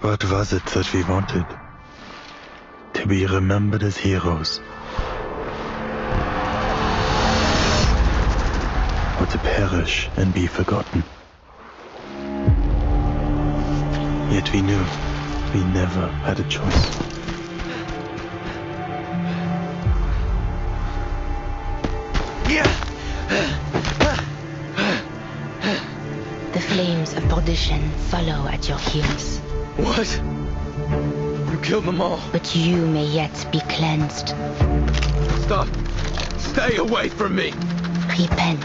What was it that we wanted? To be remembered as heroes? Or to perish and be forgotten? Yet we knew we never had a choice. The flames of perdition follow at your heels. What? You killed them all. But you may yet be cleansed. Stop. Stay away from me. Repent.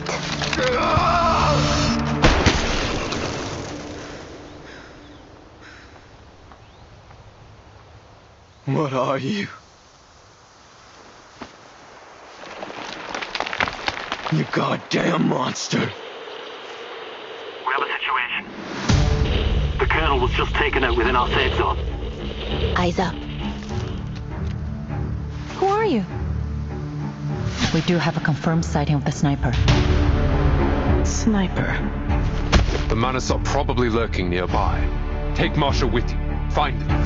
What are you? You goddamn monster. We have a situation. The Colonel was just taken out within our safe zone. Eyes up. Who are you? We do have a confirmed sighting of the sniper. Sniper. The Manus are probably lurking nearby. Take Marshall with you. Find them.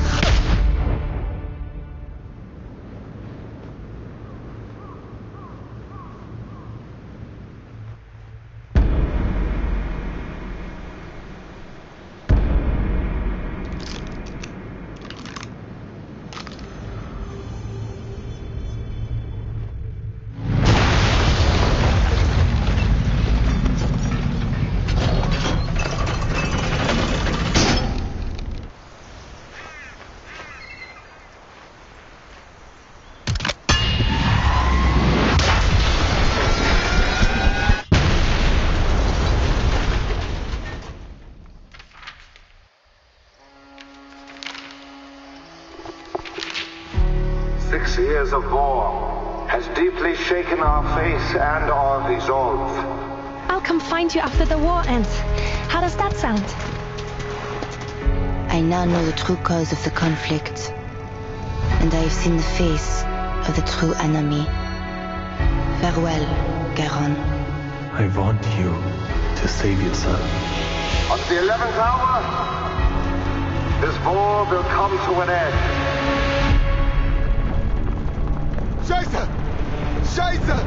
"6 years of war has deeply shaken our faith and our resolve. I'll come find you after the war ends. How does that sound? I now know the true cause of the conflict. And I have seen the face of the true enemy. Farewell, Garon. I want you to save yourself. On the 11th hour, this war will come to an end. Scheiße! Scheiße!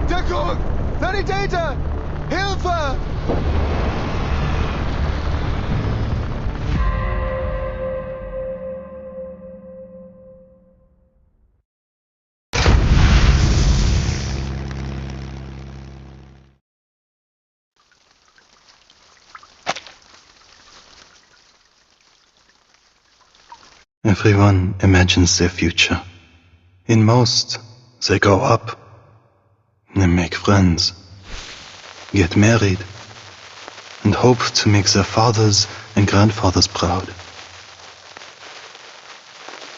Deckung! Sanitäter! Hilfe! Everyone imagines their future. In most, they grow up, they make friends, get married, and hope to make their fathers and grandfathers proud.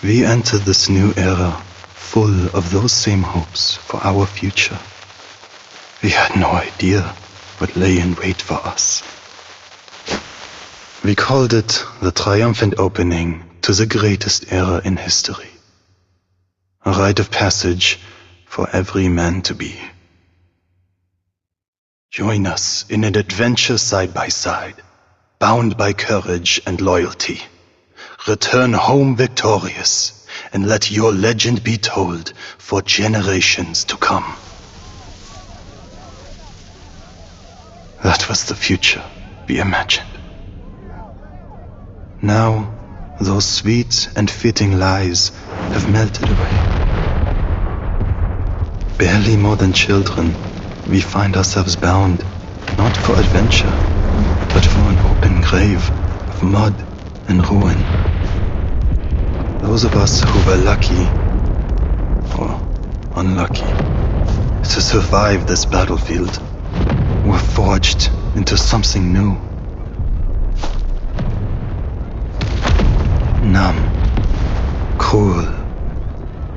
We enter this new era full of those same hopes for our future. We had no idea what lay in wait for us. We called it the triumphant opening to the greatest era in history. A rite of passage for every man to be. Join us in an adventure side by side, bound by courage and loyalty. Return home victorious, and let your legend be told for generations to come. That was the future we imagined. Now, those sweet and fitting lies have melted away. Barely more than children, we find ourselves bound, not for adventure, but for an open grave of mud and ruin. Those of us who were lucky, or unlucky, to survive this battlefield, were forged into something new. Numb, cruel,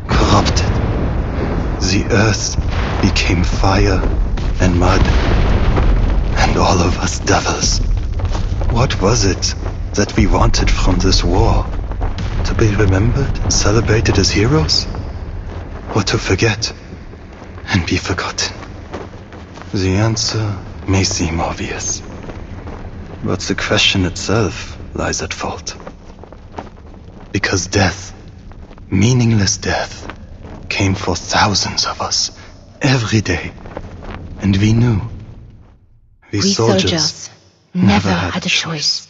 corrupted. The earth became fire and mud, and all of us devils. What was it that we wanted from this war? To be remembered and celebrated as heroes? Or to forget and be forgotten? The answer may seem obvious, but the question itself lies at fault. Because death, meaningless death, came for thousands of us, every day. And we knew. We soldiers never had a choice.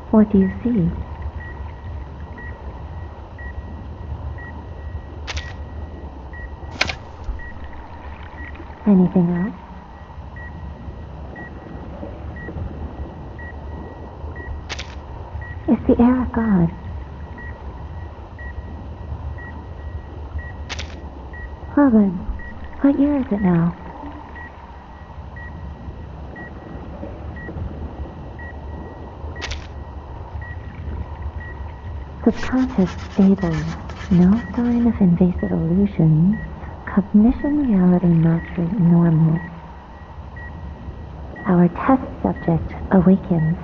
What do you see? Anything else? It's the air of God. Well then, what year is it now? Subconscious stable. No sign of invasive illusions. Cognition reality match rate normal. Our test subject awakens.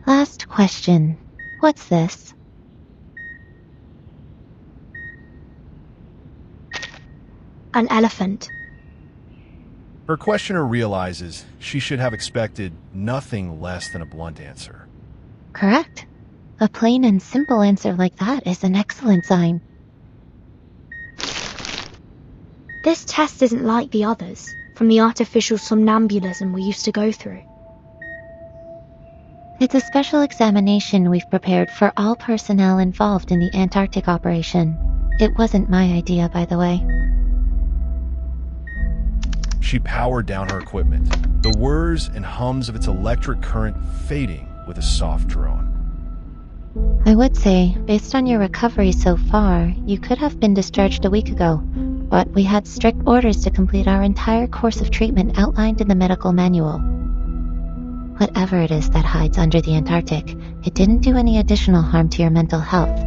Last question. What's this? An elephant. Her questioner realizes she should have expected nothing less than a blunt answer. Correct. A plain and simple answer like that is an excellent sign. This test isn't like the others, from the artificial somnambulism we used to go through. It's a special examination we've prepared for all personnel involved in the Antarctic operation. It wasn't my idea, by the way. She powered down her equipment, the whirs and hums of its electric current fading with a soft drone. I would say, based on your recovery so far, you could have been discharged a week ago, but we had strict orders to complete our entire course of treatment outlined in the medical manual. Whatever it is that hides under the Antarctic, it didn't do any additional harm to your mental health.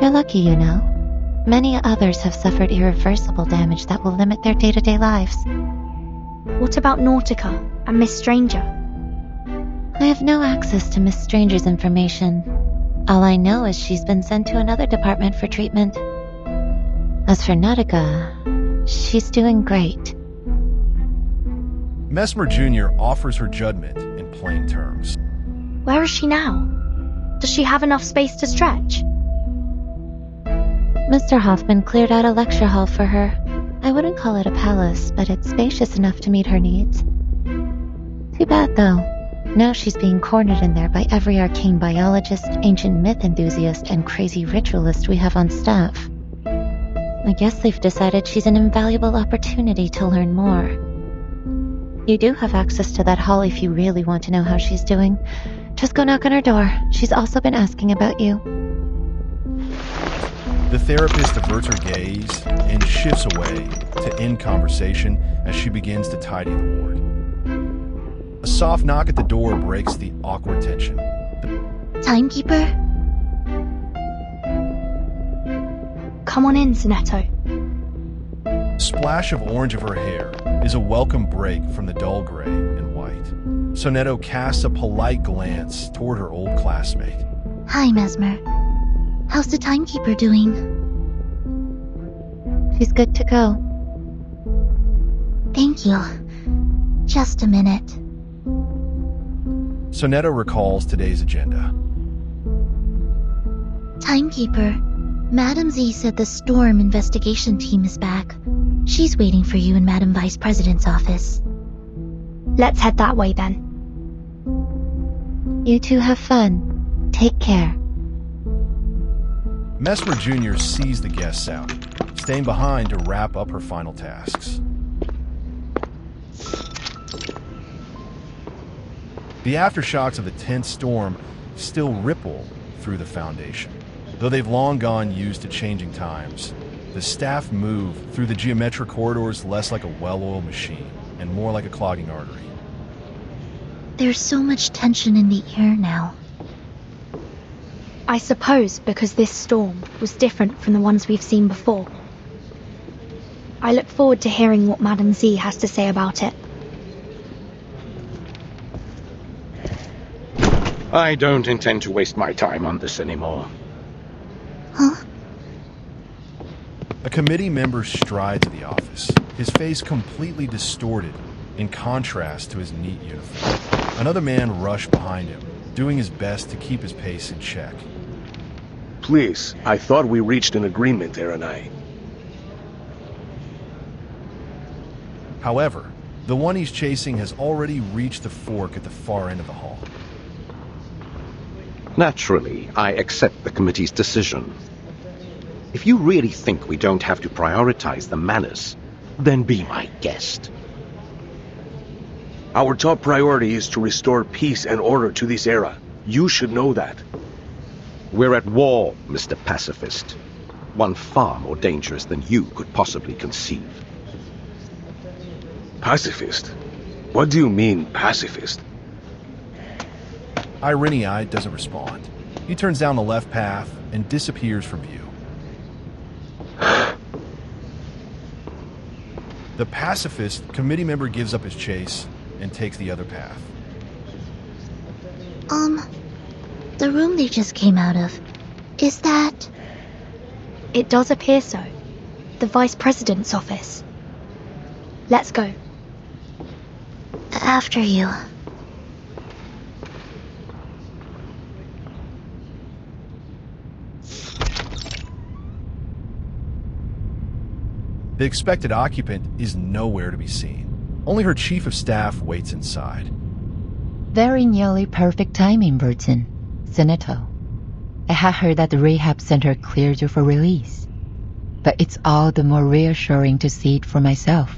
You're lucky, you know. Many others have suffered irreversible damage that will limit their day-to-day lives. What about Nautica and Miss Stranger? I have no access to Miss Stranger's information. All I know is she's been sent to another department for treatment. As for Nautica, she's doing great. Mesmer Jr. offers her judgment in plain terms. Where is she now? Does she have enough space to stretch? Mr. Hoffman cleared out a lecture hall for her. I wouldn't call it a palace, but it's spacious enough to meet her needs. Too bad, though. Now she's being cornered in there by every arcane biologist, ancient myth enthusiast, and crazy ritualist we have on staff. I guess they've decided she's an invaluable opportunity to learn more. You do have access to that hall if you really want to know how she's doing. Just go knock on her door. She's also been asking about you. The therapist averts her gaze and shifts away to end conversation as she begins to tidy the ward. A soft knock at the door breaks the awkward tension. Timekeeper? Come on in, Sonetto. The splash of orange of her hair is a welcome break from the dull gray and white. Sonetto casts a polite glance toward her old classmate. Hi, Mesmer. How's the timekeeper doing? She's good to go. Thank you. Just a minute. Sonetto recalls today's agenda. Timekeeper, Madam Z said the Storm investigation team is back. She's waiting for you in Madam Vice President's office. Let's head that way then. You two have fun. Take care. Mesmer Jr. sees the guests out, staying behind to wrap up her final tasks. The aftershocks of the tense storm still ripple through the Foundation. Though they've long gone used to changing times, the staff move through the geometric corridors less like a well-oiled machine and more like a clogging artery. There's so much tension in the air now. I suppose because this storm was different from the ones we've seen before. I look forward to hearing what Madame Z has to say about it. I don't intend to waste my time on this anymore. Huh? A committee member strides to the office, his face completely distorted in contrast to his neat uniform. Another man rushed behind him, doing his best to keep his pace in check. Please, I thought we reached an agreement, Erinai. However, the one he's chasing has already reached the fork at the far end of the hall. Naturally, I accept the committee's decision. If you really think we don't have to prioritize the Manus, then be my guest. Our top priority is to restore peace and order to this era. You should know that. We're at war, Mr. Pacifist. One far more dangerous than you could possibly conceive. Pacifist? What do you mean, pacifist? Irenei doesn't respond. He turns down the left path and disappears from view. The pacifist committee member gives up his chase and takes the other path. The room they just came out of, is that... It does appear so. The Vice President's office. Let's go. After you. The expected occupant is nowhere to be seen. Only her chief of staff waits inside. Very nearly perfect timing, Burton. Senator, I had heard that the rehab center cleared you for release. But it's all the more reassuring to see it for myself.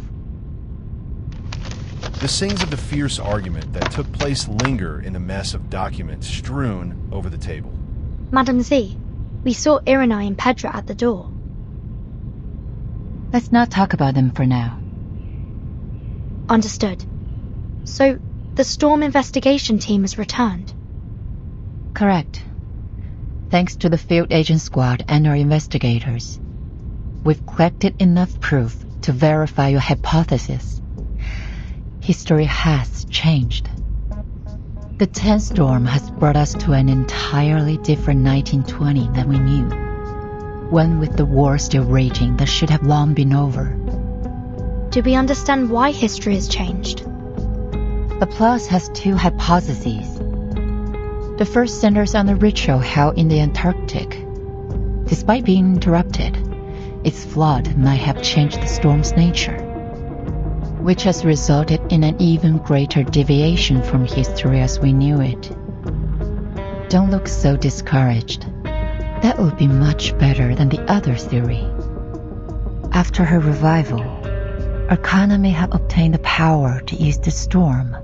The scenes of the fierce argument that took place linger in a mess of documents strewn over the table. Madame Z, we saw Erinai and Pedra at the door. Let's not talk about them for now. Understood. So, the Storm investigation team has returned? Correct. Thanks to the field agent squad and our investigators, we've collected enough proof to verify your hypothesis. History has changed. The 10th storm has brought us to an entirely different 1920 than we knew. One with the war still raging that should have long been over. Do we understand why history has changed? Laplace has two hypotheses. The first centers on the ritual held in the Antarctic. Despite being interrupted, its flood might have changed the storm's nature, which has resulted in an even greater deviation from history as we knew it. Don't look so discouraged. That would be much better than the other theory. After her revival, Arcana may have obtained the power to use the storm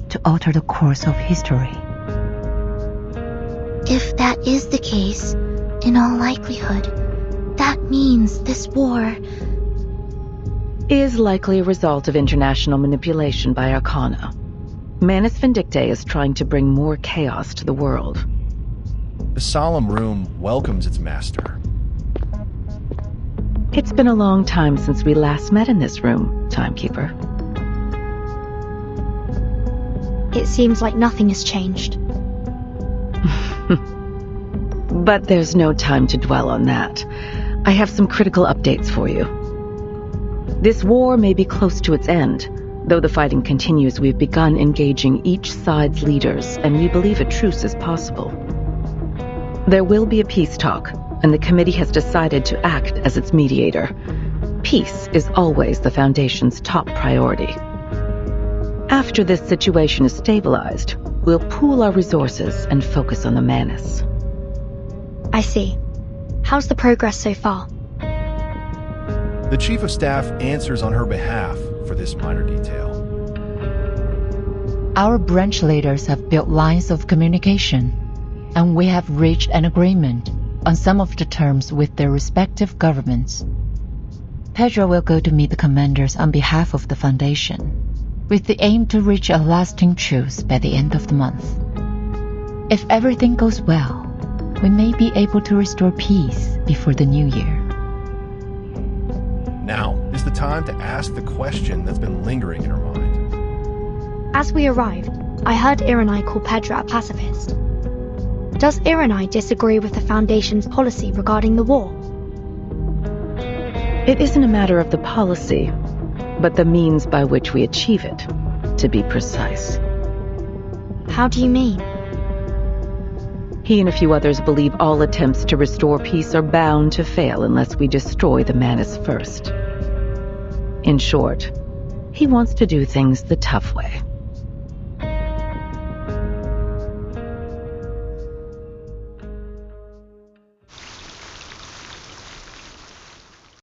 to alter the course of history. If that is the case, in all likelihood, that means this war is likely a result of international manipulation by Arcana. Manus Vindictae is trying to bring more chaos to the world. The solemn room welcomes its master. It's been a long time since we last met in this room, Timekeeper. It seems like nothing has changed. But there's no time to dwell on that. I have some critical updates for you. This war may be close to its end. Though the fighting continues, we've begun engaging each side's leaders, and we believe a truce is possible. There will be a peace talk, and the committee has decided to act as its mediator. Peace is always the Foundation's top priority. After this situation is stabilized, we'll pool our resources and focus on the Manus. I see. How's the progress so far? The Chief of Staff answers on her behalf for this minor detail. Our branch leaders have built lines of communication, and we have reached an agreement on some of the terms with their respective governments. Pedro will go to meet the commanders on behalf of the Foundation, with the aim to reach a lasting truce by the end of the month. If everything goes well, we may be able to restore peace before the new year. Now is time to ask the question that's been lingering in her mind. As we arrived, I heard Ironai call Pedra a pacifist. Does Ironai disagree with the Foundation's policy regarding the war? It isn't a matter of the policy, but the means by which we achieve it, to be precise. How do you mean? He and a few others believe all attempts to restore peace are bound to fail unless we destroy the Manus first. In short, he wants to do things the tough way.